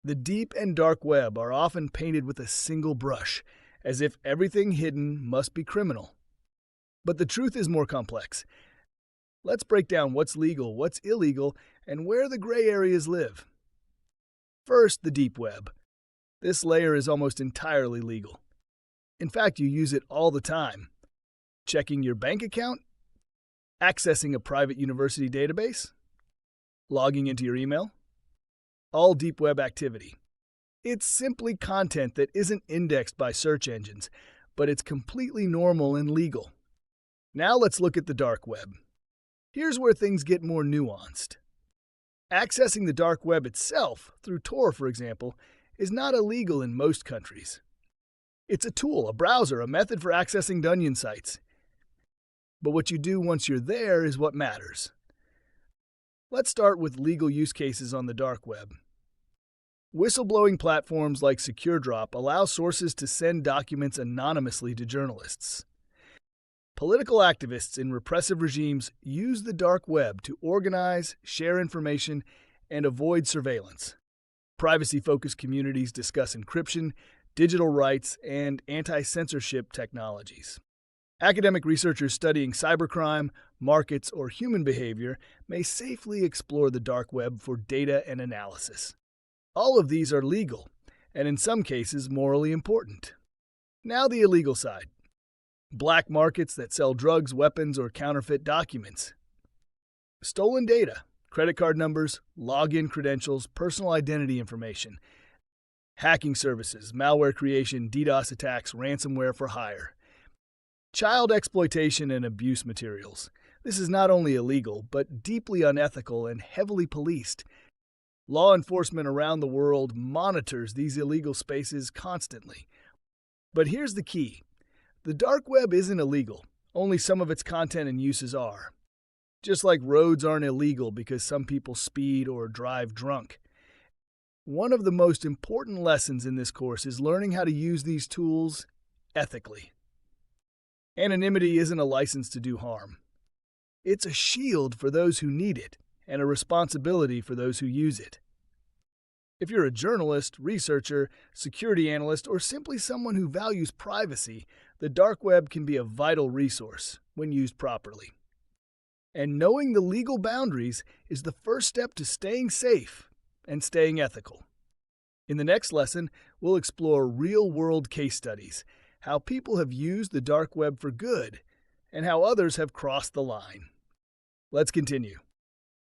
The deep and dark web are often painted with a single brush, as if everything hidden must be criminal. But the truth is more complex. Let's break down what's legal, what's illegal, and where the gray areas live. First, the deep web. This layer is almost entirely legal. In fact, you use it all the time. Checking your bank account, accessing a private university database, logging into your email. All deep web activity. It's simply content that isn't indexed by search engines, but it's completely normal and legal. Now let's look at the dark web. Here's where things get more nuanced. Accessing the dark web itself, through Tor for example, is not illegal in most countries. It's a tool, a browser, a method for accessing onion sites. But what you do once you're there is what matters. Let's start with legal use cases on the dark web. Whistleblowing platforms like SecureDrop allow sources to send documents anonymously to journalists. Political activists in repressive regimes use the dark web to organize, share information, and avoid surveillance. Privacy-focused communities discuss encryption, digital rights, and anti-censorship technologies. Academic researchers studying cybercrime, markets, or human behavior may safely explore the dark web for data and analysis. All of these are legal, and in some cases morally important. Now the illegal side. Black markets that sell drugs, weapons, or counterfeit documents. Stolen data, credit card numbers, login credentials, personal identity information. Hacking services, malware creation, DDoS attacks, ransomware for hire. Child exploitation and abuse materials. This is not only illegal, but deeply unethical and heavily policed. Law enforcement around the world monitors these illegal spaces constantly. But here's the key. The dark web isn't illegal. Only some of its content and uses are. Just like roads aren't illegal because some people speed or drive drunk. One of the most important lessons in this course is learning how to use these tools ethically. Anonymity isn't a license to do harm. It's a shield for those who need it, and a responsibility for those who use it. If you're a journalist, researcher, security analyst, or simply someone who values privacy, the dark web can be a vital resource when used properly. And knowing the legal boundaries is the first step to staying safe and staying ethical. In the next lesson, we'll explore real-world case studies, how people have used the dark web for good, and how others have crossed the line. Let's continue.